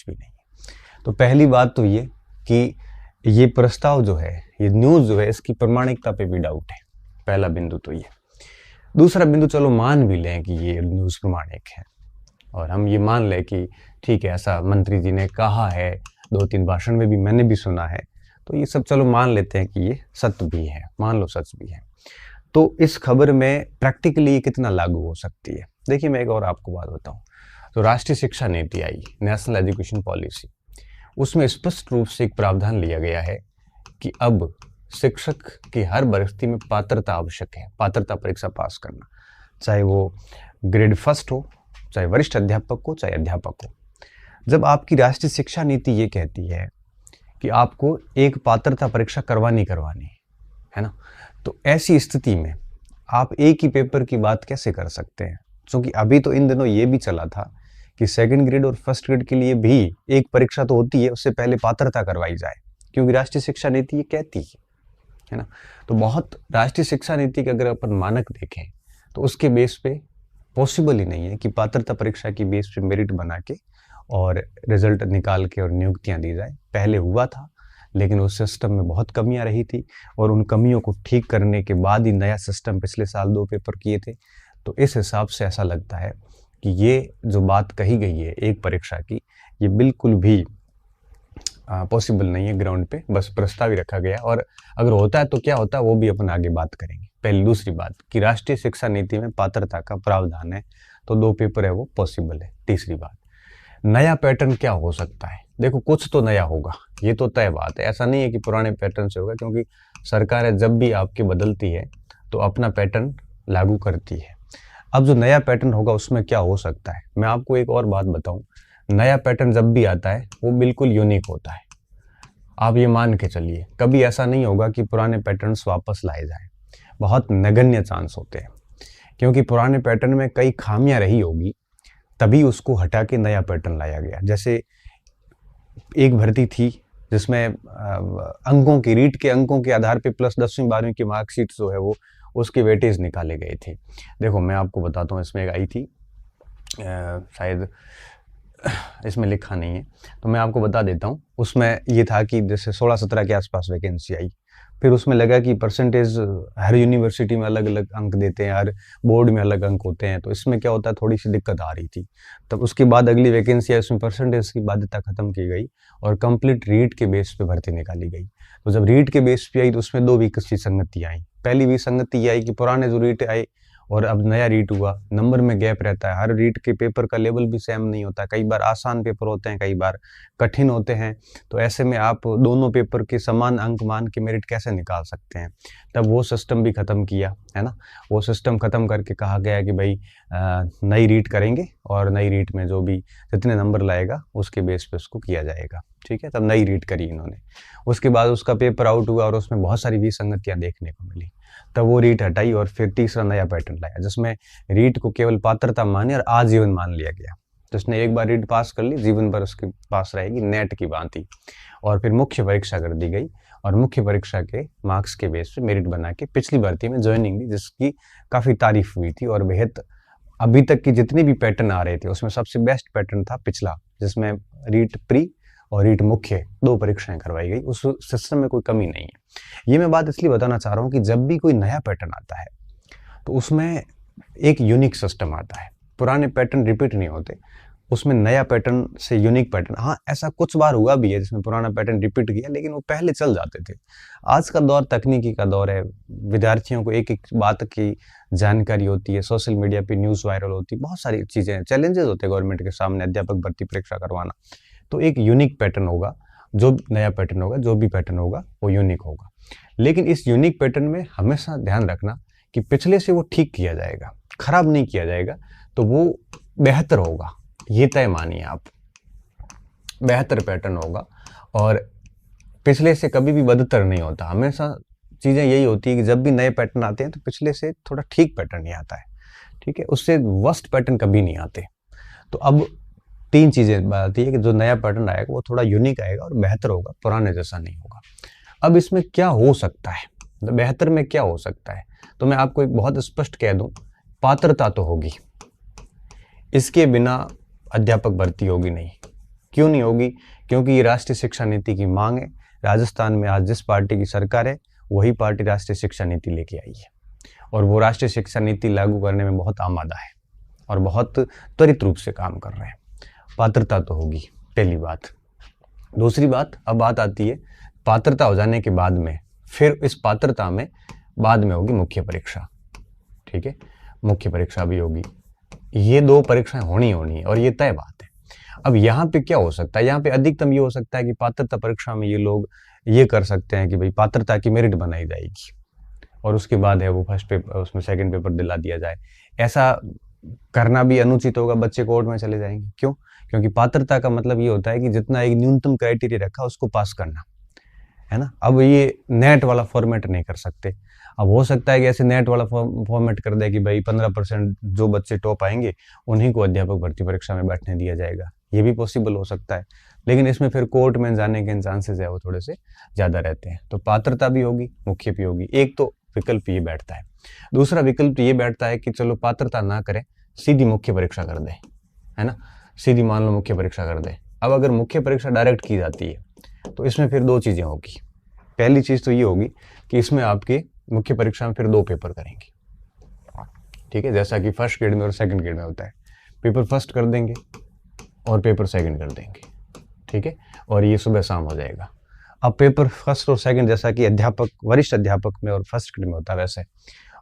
कुछ भी नहीं है। तो पहली बात तो ये कि ये प्रस्ताव जो है, ये न्यूज़ जो है, इसकी प्रामाणिकता पे भी डाउट है। पहला बिंदु तो ये। दूसरा बिंदु, चलो मान भी लें कि ये न्यूज़ प्रामाणिक है और हम ये मान लें कि ठीक है, ऐसा मंत्री जी ने कहा है, 2-3 भाषण में भी मैंने भी सुना है, तो ये सब चलो मान लेते हैं कि ये सत्य भी है, मान लो सच भी है। तो इस खबर में प्रैक्टिकली ये कितना लागू हो सकती है? देखिए, मैं एक और आपको बात बताऊं। तो राष्ट्रीय शिक्षा नीति आई, नेशनल एजुकेशन पॉलिसी, उसमें स्पष्ट रूप से एक प्रावधान लिया गया है कि अब शिक्षक की हर परिस्थिति में पात्रता आवश्यक है, पात्रता परीक्षा पास करना, चाहे वो ग्रेड फर्स्ट हो, चाहे वरिष्ठ अध्यापक हो, चाहे अध्यापक हो। जब आपकी राष्ट्रीय शिक्षा नीति ये कहती है कि आपको एक पात्रता परीक्षा करवानी है ना, तो ऐसी स्थिति में आप एक ही पेपर की बात कैसे कर सकते हैं? क्योंकि अभी तो इन दिनों ये भी चला था कि सेकंड ग्रेड और फर्स्ट ग्रेड के लिए भी एक परीक्षा तो होती है, उससे पहले पात्रता करवाई जाए, क्योंकि राष्ट्रीय शिक्षा नीति ये कहती है ना। तो बहुत राष्ट्रीय शिक्षा नीति के अगर अपन मानक देखें तो उसके बेस पे पॉसिबल ही नहीं है कि पात्रता परीक्षा की बेस पे मेरिट बना के और रिजल्ट निकाल के और नियुक्तियां दी जाए। पहले हुआ था, लेकिन उस सिस्टम में बहुत कमियां रही थी और उन कमियों को ठीक करने के बाद ही नया सिस्टम पिछले साल 2 पेपर किए थे। तो इस हिसाब से ऐसा लगता है कि ये जो बात कही गई है एक परीक्षा की, ये बिल्कुल भी पॉसिबल नहीं है ग्राउंड पे, बस प्रस्ताव ही रखा गया। और अगर होता है तो क्या होता है वो भी अपन आगे बात करेंगे। पहली। दूसरी बात कि राष्ट्रीय शिक्षा नीति में पात्रता का प्रावधान है, तो 2 पेपर है वो पॉसिबल है। तीसरी बात, नया पैटर्न क्या हो सकता है? देखो, कुछ तो नया होगा, ये तो तय बात है। ऐसा नहीं है कि पुराने पैटर्न से होगा, क्योंकि सरकारें जब भी आपकी बदलती है तो अपना पैटर्न लागू करती है। अब जो नया पैटर्न होगा उसमें क्या हो सकता है, मैं आपको एक और बात बताऊं। नया पैटर्न जब भी आता है वो बिल्कुल यूनिक होता है। आप ये मान के चलिए, कभी ऐसा नहीं होगा कि पुराने पैटर्न्स वापस लाए जाएं। बहुत नगण्य चांस होते हैं, क्योंकि पुराने पैटर्न में कई खामियां रही होगी, तभी उसको हटा के नया पैटर्न लाया गया। जैसे एक भर्ती थी जिसमें अंकों की, रीट के अंकों के आधार पे प्लस 10वीं 12वीं की मार्कशीट जो है वो उसके वेटेज निकाले गए थे। देखो, मैं आपको बताता हूँ, इसमें एक आई थी, शायद इसमें लिखा नहीं है तो मैं आपको बता देता हूँ। उसमें ये था कि जैसे 16-17 के आसपास वैकेंसी आई, फिर उसमें लगा कि परसेंटेज हर यूनिवर्सिटी में अलग अलग अंक देते हैं, हर बोर्ड में अलग अंक होते हैं, तो इसमें क्या होता है, थोड़ी सी दिक्कत आ रही थी। तब उसके बाद अगली वैकेंसी आई, उसमें परसेंटेज की बाध्यता खत्म की गई और कंप्लीट रीट के बेस पे भर्ती निकाली गई। तो जब रीट के बेस पे आई तो उसमें 2 विसंगति आई। पहली विसंगति ये आई कि पुराने जो रीट आए और अब नया रीट हुआ, नंबर में गैप रहता है। हर रीट के पेपर का लेवल भी सेम नहीं होता, कई बार आसान पेपर होते हैं, कई बार कठिन होते हैं। तो ऐसे में आप दोनों पेपर के समान अंक मान के मेरिट कैसे निकाल सकते हैं? तब वो सिस्टम भी ख़त्म किया, है ना। वो सिस्टम ख़त्म करके कहा गया कि भाई नई रीट करेंगे और नई रीट में जो भी जितने नंबर लाएगा उसके बेस पे उसको किया जाएगा। ठीक है, तब नई रीट करी इन्होंने। उसके बाद उसका पेपर आउट हुआ और उसमें बहुत सारी विसंगतियाँ देखने को मिली। तब वो रीट हटाई और फिर तीसरा नया पैटर्न लाया, जिसमें रीट को केवल पात्रता माने और आजीवन मान लिया गया। तो उसने एक बार रीट पास कर ली, जीवन भर उसके पास रहेगी, नेट की भांति। और फिर मुख्य परीक्षा कर दी गई और मुख्य परीक्षा के मार्क्स के बेस पे मेरिट बना के पिछली भर्ती में ज्वाइनिंग दी, जिसकी काफ़ी तारीफ हुई थी। और बेहद अभी तक की जितने भी पैटर्न आ रहे थे उसमें सबसे बेस्ट पैटर्न था पिछला, जिसमें रीट प्री और रीट मुख्य 2 परीक्षाएं करवाई गई। उस सिस्टम में कोई कमी नहीं है। ये मैं बात इसलिए बताना चाह रहा हूँ कि जब भी कोई नया पैटर्न आता है तो उसमें एक यूनिक सिस्टम आता है, पुराने पैटर्न रिपीट नहीं होते, उसमें नया पैटर्न से यूनिक पैटर्न। हाँ, ऐसा कुछ बार हुआ भी है जिसमें पुराना पैटर्न रिपीट किया, लेकिन वो पहले चल जाते थे। आज का दौर तकनीकी का दौर है, विद्यार्थियों को एक एक बात की जानकारी होती है, सोशल मीडिया पे न्यूज़ वायरल होती है, बहुत सारी चीज़ें, चैलेंजेस होते हैं गवर्नमेंट के सामने अध्यापक भर्ती परीक्षा करवाना। तो एक यूनिक पैटर्न होगा, जो नया पैटर्न होगा, जो भी पैटर्न होगा वो यूनिक होगा। लेकिन इस यूनिक पैटर्न में हमेशा ध्यान रखना कि पिछले से वो ठीक किया जाएगा, खराब नहीं किया जाएगा, तो वो बेहतर होगा। ये तय मानिए आप, बेहतर पैटर्न होगा और पिछले से कभी भी बदतर नहीं होता। हमेशा चीज़ें यही होती है कि जब भी नए पैटर्न आते हैं तो पिछले से थोड़ा ठीक पैटर्न ही आता है। ठीक है, उससे वर्स्ट पैटर्न कभी नहीं आते। तो अब 3 चीज़ें बात आती है कि जो नया पैटर्न आएगा वो थोड़ा यूनिक आएगा और बेहतर होगा, पुराने जैसा नहीं होगा। अब इसमें क्या हो सकता है, तो बेहतर में क्या हो सकता है, तो मैं आपको एक बहुत स्पष्ट कह दूं, पात्रता तो होगी, इसके बिना अध्यापक भर्ती होगी नहीं। क्यों नहीं होगी? क्योंकि ये राष्ट्रीय शिक्षा नीति की मांग है। राजस्थान में आज जिस पार्टी की सरकार है वही पार्टी राष्ट्रीय शिक्षा नीति लेके आई है और वो राष्ट्रीय शिक्षा नीति लागू करने में बहुत आमादा है और बहुत त्वरित रूप से काम कर रहे हैं। पात्रता तो होगी, पहली बात। दूसरी बात, अब बात आती है पात्रता हो जाने के बाद में, फिर इस पात्रता में बाद में होगी मुख्य परीक्षा। ठीक है, मुख्य परीक्षा भी होगी। ये 2 परीक्षाएं होनी है और ये तय बात है। अब यहाँ पे क्या हो सकता है? यहाँ पे अधिकतम ये हो सकता है कि पात्रता परीक्षा में ये लोग ये कर सकते हैं कि भाई पात्रता की मेरिट बनाई जाएगी और उसके बाद है वो फर्स्ट पेपर, उसमें सेकंड पेपर दिला दिया जाए। ऐसा करना भी अनुचित होगा, बच्चे कोर्ट में चले जाएंगे। क्यों? क्योंकि पात्रता का मतलब ये होता है कि जितना एक न्यूनतम क्राइटेरिया रखा उसको पास करना है ना। अब ये नेट वाला फॉर्मेट नहीं कर सकते। अब हो सकता है कि ऐसे नेट वाला फॉर्मेट कर दे कि भाई 15% जो बच्चे टॉप आएंगे उन्हीं को अध्यापक भर्ती परीक्षा में बैठने दिया जाएगा। ये भी पॉसिबल हो सकता है, लेकिन इसमें फिर कोर्ट में जाने के चांसेस है वो थोड़े से ज़्यादा रहते हैं। तो पात्रता भी होगी, मुख्य भी होगी। एक तो विकल्प ये बैठता है। दूसरा विकल्प ये बैठता है कि चलो पात्रता ना करें, सीधी मुख्य परीक्षा कर दे, है ना। सीधी मान लो मुख्य परीक्षा कर दे। अब अगर मुख्य परीक्षा डायरेक्ट की जाती है तो इसमें फिर 2 चीज़ें होगी। पहली चीज़ तो ये होगी कि इसमें आपके मुख्य परीक्षा में फिर 2 पेपर करेंगे। ठीक है, जैसा कि फर्स्ट ग्रेड में और सेकंड ग्रेड में होता है। पेपर फर्स्ट कर देंगे और पेपर सेकंड कर देंगे। ठीक है, और ये सुबह शाम हो जाएगा। अब पेपर फर्स्ट और सेकंड जैसा कि अध्यापक, वरिष्ठ अध्यापक में और फर्स्ट ग्रेड में होता है, वैसे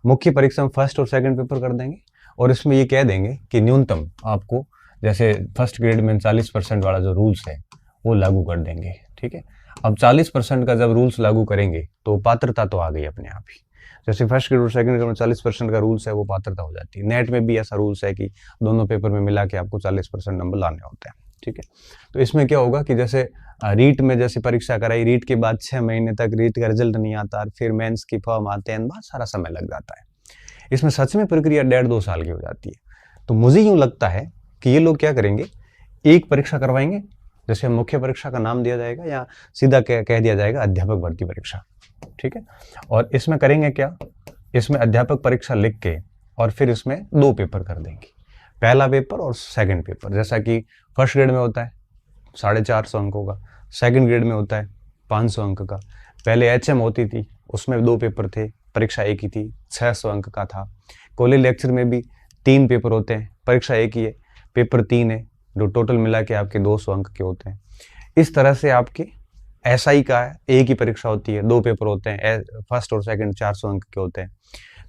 मुख्य परीक्षा में फर्स्ट और सेकंड पेपर कर देंगे और इसमें ये कह देंगे कि न्यूनतम आपको, जैसे फर्स्ट ग्रेड में 40% वाला जो रूल्स है वो लागू कर देंगे। ठीक है, अब 40% का जब रूल्स लागू करेंगे तो पात्रता तो आ गई अपने आप ही। जैसे फर्स्ट ग्रेड और सेकंड ग्रेड में 40% का रूल्स है, वो पात्रता हो जाती है। नेट में भी ऐसा रूल्स है कि दोनों पेपर में मिला के आपको 40% नंबर लाने होते हैं। ठीक है, तो इसमें क्या होगा कि जैसे रीट में जैसे परीक्षा कराई, रीट के बाद 6 महीने तक रीट का रिजल्ट नहीं आता, फिर मेंस की फॉर्म आते हैं, बहुत सारा समय लग जाता है। इसमें सच में प्रक्रिया 1.5-2 साल की हो जाती है। तो मुझे यूँ लगता है कि ये लोग क्या करेंगे, एक परीक्षा करवाएंगे, जैसे मुख्य परीक्षा का नाम दिया जाएगा या सीधा कह दिया जाएगा अध्यापक भर्ती परीक्षा। ठीक है, और इसमें करेंगे क्या, इसमें अध्यापक परीक्षा लिख के और फिर इसमें 2 पेपर कर देंगे, पहला पेपर और सेकंड पेपर। जैसा कि फर्स्ट ग्रेड में होता है 450 अंकों का, सेकंड ग्रेड में होता है 500 अंक का। पहले एचएम होती थी, उसमें 2 पेपर थे, परीक्षा एक ही थी, 600 अंक का था। कॉलेज लेक्चर में भी 3 पेपर होते हैं, परीक्षा एक ही है, पेपर 3 है, जो टोटल मिला के आपके 200 अंक के होते हैं। इस तरह से आपके एसआई का एक ही परीक्षा होती है, 2 पेपर होते हैं, फर्स्ट और सेकंड 400 अंक के होते हैं।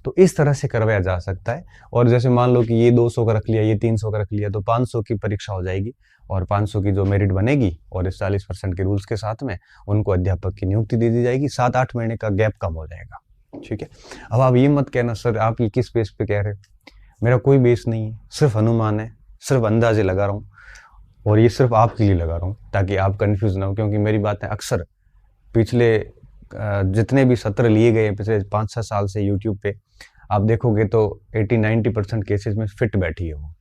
तो इस तरह से करवाया जा सकता है। और जैसे मान लो कि ये 200 का रख लिया, ये 300 का रख लिया, तो 500 की परीक्षा हो जाएगी और 500 की जो मेरिट बनेगी और इस 40% के रूल्स के साथ में उनको अध्यापक की नियुक्ति दे दी जाएगी। 7-8 महीने का गैप कम हो जाएगा। ठीक है, अब आप ये मत कहना सर आप ये किस बेस पे कह रहे हो, मेरा कोई बेस नहीं है, सिर्फ अनुमान है, सिर्फ अंदाजे लगा रहा हूँ और ये सिर्फ आपके लिए लगा रहा हूँ ताकि आप कंफ्यूज ना हो। क्योंकि मेरी बातें अक्सर पिछले जितने भी सत्र लिए गए पिछले 5-6 साल से यूट्यूब पे आप देखोगे तो 80-90% केसेस में फिट बैठी है वो।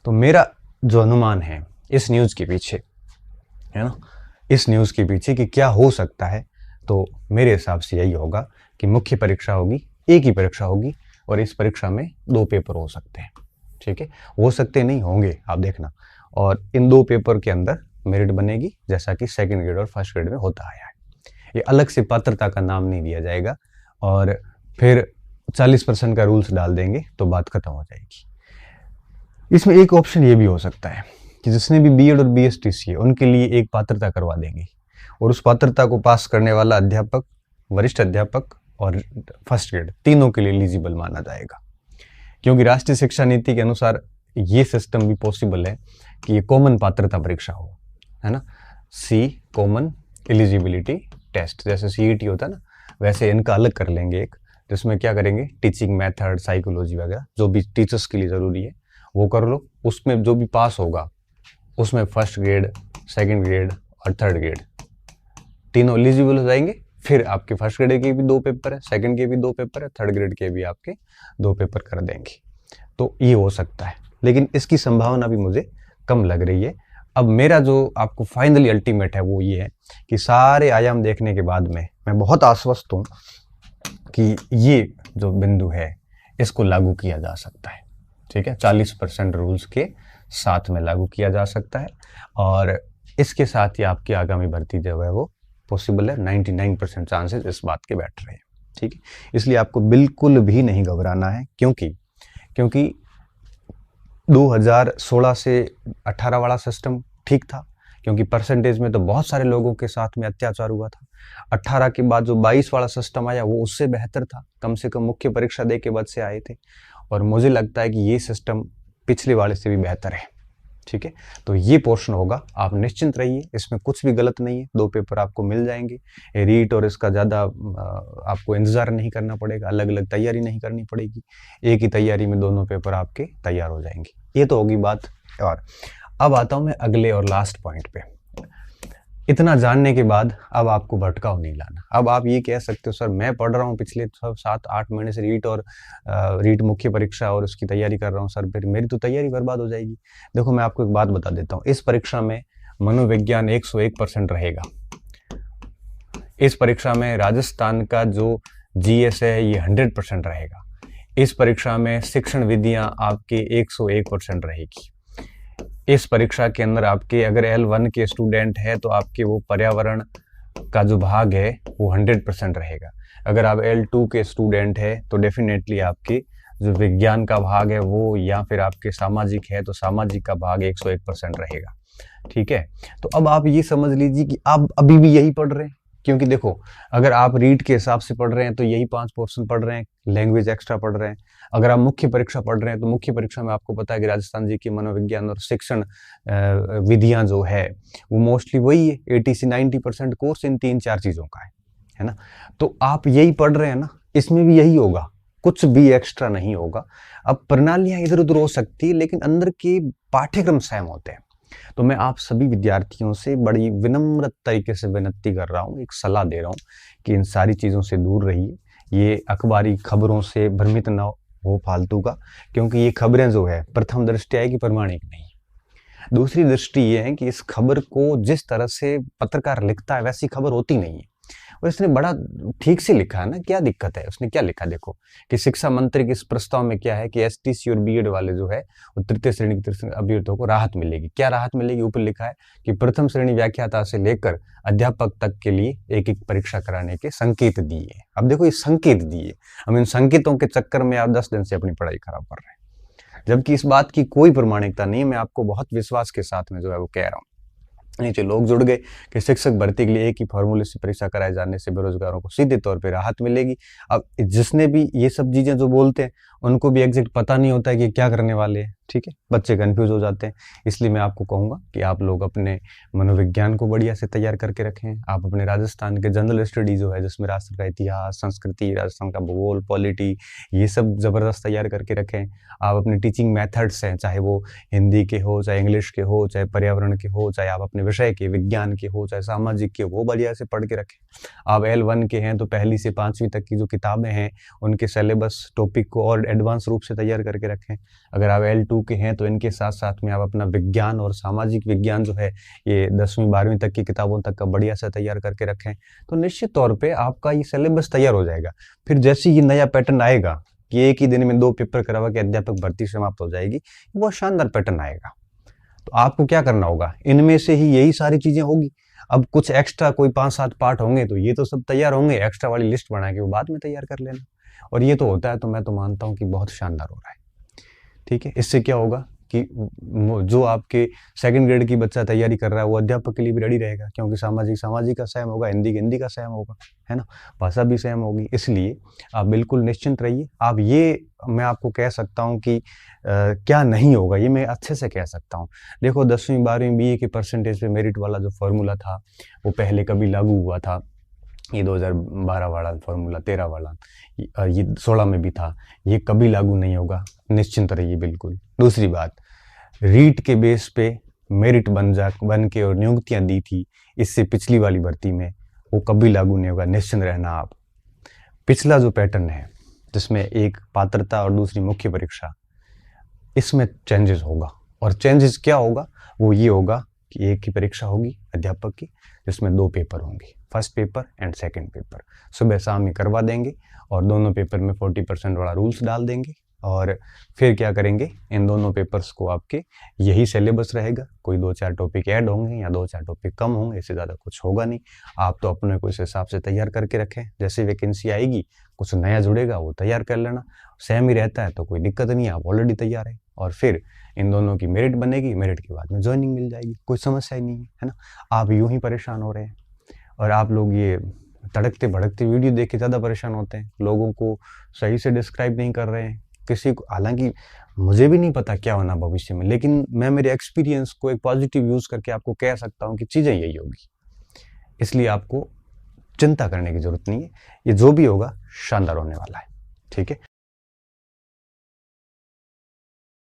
तो मेरा जो अनुमान है इस न्यूज़ के पीछे, है ना, इस न्यूज़ के पीछे कि क्या हो सकता है, तो मेरे हिसाब से यही होगा कि मुख्य परीक्षा होगी, एक ही परीक्षा होगी और इस परीक्षा में 2 पेपर हो सकते हैं। ठीक है, हो सकते नहीं होंगे, आप देखना। और इन 2 पेपर के अंदर मेरिट बनेगी, जैसा कि सेकंड ग्रेड और फर्स्ट ग्रेड में होता आया है। ये अलग से पात्रता का नाम नहीं दिया जाएगा और फिर 40% का रूल्स डाल देंगे तो बात खत्म हो जाएगी। इसमें एक ऑप्शन ये भी हो सकता है कि जिसने भी बीएड और बीएसटीसी है उनके लिए एक पात्रता करवा देंगे और उस पात्रता को पास करने वाला अध्यापक, वरिष्ठ अध्यापक और फर्स्ट ग्रेड तीनों के लिए एलिजिबल माना जाएगा। क्योंकि राष्ट्रीय शिक्षा नीति के अनुसार ये सिस्टम भी पॉसिबल है कि ये कॉमन पात्रता परीक्षा हो, है ना, सी कॉमन एलिजिबिलिटी टेस्ट, जैसे सीईटी होता है ना, वैसे इनका अलग कर लेंगे एक, जिसमें क्या करेंगे टीचिंग मेथड, साइकोलॉजी वगैरह जो भी टीचर्स के लिए ज़रूरी है वो कर लो। उसमें जो भी पास होगा उसमें फर्स्ट ग्रेड, सेकंड ग्रेड और थर्ड ग्रेड तीनों एलिजिबल हो जाएंगे। फिर आपके फर्स्ट ग्रेड के भी 2 पेपर है, सेकंड के भी 2 पेपर है, थर्ड ग्रेड के भी आपके 2 पेपर कर देंगे। तो ये हो सकता है, लेकिन इसकी संभावना भी मुझे कम लग रही है। अब मेरा जो आपको फाइनली अल्टीमेट है वो ये है कि सारे आयाम देखने के बाद में मैं बहुत आश्वस्त हूँ कि ये जो बिंदु है इसको लागू किया जा सकता है। ठीक है, 40% रूल्स के साथ में लागू किया जा सकता है और इसके साथ ही आपकी आगामी भर्ती जो है वो पॉसिबल है। 99% चांसेस इस बात के बैठ रहे हैं, ठीक है। इसलिए आपको बिल्कुल भी नहीं घबराना है, क्योंकि 2016 से 18 वाला सिस्टम ठीक था, क्योंकि परसेंटेज में तो बहुत सारे लोगों के साथ में अत्याचार हुआ था। 18 के बाद जो 22 वाला सिस्टम आया वो उससे बेहतर था, कम से कम मुख्य परीक्षा दे के बाद से आए थे, और मुझे लगता है कि ये सिस्टम पिछले वाले से भी बेहतर है, ठीक है। तो ये पोर्शन होगा, आप निश्चिंत रहिए, इसमें कुछ भी गलत नहीं है। 2 पेपर आपको मिल जाएंगे, रीट और इसका ज़्यादा आपको इंतज़ार नहीं करना पड़ेगा, अलग अलग तैयारी नहीं करनी पड़ेगी, एक ही तैयारी में दोनों पेपर आपके तैयार हो जाएंगे। ये तो होगी बात। और अब आता हूँ मैं अगले और लास्ट पॉइंट पे। इतना जानने के बाद अब आपको भटकाव नहीं लाना। अब आप ये कह सकते हो सर मैं पढ़ रहा हूँ पिछले 7-8 महीने से रीट मुख्य परीक्षा और उसकी तैयारी कर रहा हूँ सर, फिर मेरी तो तैयारी बर्बाद हो जाएगी। देखो मैं आपको एक बात बता देता हूँ, इस परीक्षा में मनोविज्ञान 101% रहेगा। इस परीक्षा में राजस्थान का जो GS है ये 100% रहेगा। इस परीक्षा में शिक्षण विधियां आपके 101% रहेगी। इस परीक्षा के अंदर आपके अगर L1 के स्टूडेंट है तो आपके वो पर्यावरण का जो भाग है वो 100% रहेगा। अगर आप L2 के स्टूडेंट है तो डेफिनेटली आपके जो विज्ञान का भाग है वो, या फिर आपके सामाजिक है तो सामाजिक का भाग 101% रहेगा, ठीक है। तो अब आप ये समझ लीजिए कि आप अभी भी यही पढ़ रहे हैं, क्योंकि देखो अगर आप रीट के हिसाब से पढ़ रहे हैं तो यही 5 पोर्शन पढ़ रहे हैं, लैंग्वेज एक्स्ट्रा पढ़ रहे हैं। अगर आप मुख्य परीक्षा पढ़ रहे हैं तो मुख्य परीक्षा में आपको पता है कि राजस्थान जी की मनोविज्ञान और शिक्षण विधियां जो है वो मोस्टली वही है, 80 से 90% कोर्स इन 3-4 चीजों का है ना। तो आप यही पढ़ रहे हैं ना, इसमें भी यही होगा, कुछ भी एक्स्ट्रा नहीं होगा। अब प्रणालियां इधर उधर हो सकती है लेकिन अंदर के पाठ्यक्रम सेम होते हैं। तो मैं आप सभी विद्यार्थियों से बड़ी विनम्र तरीके से विनती कर रहा हूँ, एक सलाह दे रहा हूँ कि इन सारी चीज़ों से दूर रहिए। ये अखबारी खबरों से भ्रमित न हो फालतू का, क्योंकि ये खबरें जो है प्रथम दृष्टि है कि प्रमाणिक नहीं, दूसरी दृष्टि ये है कि इस खबर को जिस तरह से पत्रकार लिखता है वैसी खबर होती नहीं है। और इसने बड़ा ठीक से लिखा है ना, क्या दिक्कत है, उसने क्या लिखा देखो कि शिक्षा मंत्री के इस प्रस्ताव में क्या है कि STC और BEd वाले जो है वो तृतीय श्रेणी के अभ्यर्थियों को राहत मिलेगी। क्या राहत मिलेगी, ऊपर लिखा है कि प्रथम श्रेणी व्याख्याता से लेकर अध्यापक तक के लिए एक परीक्षा कराने के संकेत दिए। अब देखो ये संकेत दिए, हम इन संकेतों के चक्कर में आप 10 दिन से अपनी पढ़ाई खराब कर रहे हैं, जबकि इस बात की कोई प्रमाणिकता नहीं है। मैं आपको बहुत विश्वास के साथ में जो है वो कह रहा हूँ। नीचे लोग जुड़ गए कि शिक्षक भर्ती के लिए एक ही फॉर्मूले से परीक्षा कराए जाने से बेरोजगारों को सीधे तौर पे राहत मिलेगी। अब जिसने भी ये सब चीजें जो बोलते हैं उनको भी एग्जैक्ट पता नहीं होता है कि क्या करने वाले हैं, ठीक है, बच्चे कंफ्यूज हो जाते हैं। इसलिए मैं आपको कहूंगा कि आप लोग अपने मनोविज्ञान को बढ़िया से तैयार करके रखें। आप अपने राजस्थान के जनरल स्टडी जो है जिसमें राजस्थान का इतिहास, संस्कृति, राजस्थान का भूगोल, पॉलिटी, ये सब जबरदस्त तैयार करके रखें। आप अपने टीचिंग मेथड्स हैं, चाहे वो हिंदी के हो, चाहे इंग्लिश के हो, चाहे पर्यावरण के हो, चाहे आप अपने विषय के विज्ञान के हो, चाहे सामाजिक के, वो बढ़िया से पढ़ के रखें। आप L1 के हैं तो पहली से 5वीं तक की जो किताबें हैं उनके सिलेबस टॉपिक को और एडवांस रूप से तैयार करके रखें। अगर आप L2 के हैं तो इनके साथ साथ में आप अपना विज्ञान और सामाजिक विज्ञान जो है ये 10वीं 12वीं तक की किताबों तक का बढ़िया से तैयार करके रखें, तो निश्चित तौर पे आपका ये सिलेबस तैयार हो जाएगा। फिर जैसे ये नया पैटर्न आएगा कि एक ही दिन में 2 पेपर करवा के अध्यापक भर्ती समाप्त हो जाएगी, वो शानदार पैटर्न आएगा। तो आपको क्या करना होगा, इनमें से ही यही सारी चीजें होगी। अब कुछ एक्स्ट्रा कोई 5-7 पार्ट होंगे तो ये तो सब तैयार होंगे, एक्स्ट्रा वाली लिस्ट बना के वो बाद में तैयार कर लेना। और ये तो होता है तो मैं तो मानता हूँ कि बहुत शानदार हो रहा है, ठीक है। इससे क्या होगा कि जो आपके 2nd ग्रेड की बच्चा तैयारी कर रहा है वो अध्यापक के लिए भी रेडी रहेगा, क्योंकि सामाजिक का सेम होगा, हिंदी का सेम होगा, है ना, भाषा भी सेम होगी। इसलिए आप बिल्कुल निश्चिंत रहिए। आप ये मैं आपको कह सकता हूँ कि क्या नहीं होगा ये मैं अच्छे से कह सकता हूँ। देखो 10वीं 12वीं BA के परसेंटेज पे मेरिट वाला जो फॉर्मूला था वो पहले कभी लागू हुआ था, ये 2012 वाला फॉर्मूला, 13 वाला, ये 16 में भी था, ये कभी लागू नहीं होगा, निश्चिंत रहिए बिल्कुल। दूसरी बात, रीट के बेस पे मेरिट बन के और नियुक्तियां दी थी, इससे पिछली वाली भर्ती में वो कभी लागू नहीं होगा, निश्चिंत रहना आप। पिछला जो पैटर्न है जिसमें एक पात्रता और दूसरी मुख्य परीक्षा, इसमें चेंजेस होगा। और चेंजेस क्या होगा, वो ये होगा कि एक ही परीक्षा होगी अध्यापक की जिसमें 2 पेपर होंगे, first paper and second paper, सुबह शाम ही करवा देंगे और दोनों पेपर में 40% वाला रूल्स डाल देंगे और फिर क्या करेंगे, इन दोनों पेपर्स को आपके यही सिलेबस रहेगा, कोई 2-4 टॉपिक ऐड होंगे या 2-4 टॉपिक कम होंगे, इससे ज़्यादा कुछ होगा नहीं। आप तो अपने को इस हिसाब से तैयार करके रखें, जैसे वैकेंसी आएगी कुछ नया जुड़ेगा वो तैयार कर लेना, सेम ही रहता है तो कोई दिक्कत नहीं है, आप ऑलरेडी तैयार है। और फिर इन दोनों की मेरिट बनेगी, मेरिट के बाद में ज्वाइनिंग मिल जाएगी, कोई समस्या ही नहीं है ना। आप यूं ही परेशान हो रहे हैं और आप लोग ये तड़कते भड़कते वीडियो देख के ज़्यादा परेशान होते हैं, लोगों को सही से डिस्क्राइब नहीं कर रहे हैं किसी को। हालांकि मुझे भी नहीं पता क्या होना भविष्य में, लेकिन मैं मेरे एक्सपीरियंस को एक पॉजिटिव यूज़ करके आपको कह सकता हूँ कि चीज़ें यही होगी, इसलिए आपको चिंता करने की ज़रूरत नहीं है। ये जो भी होगा शानदार होने वाला है, ठीक है।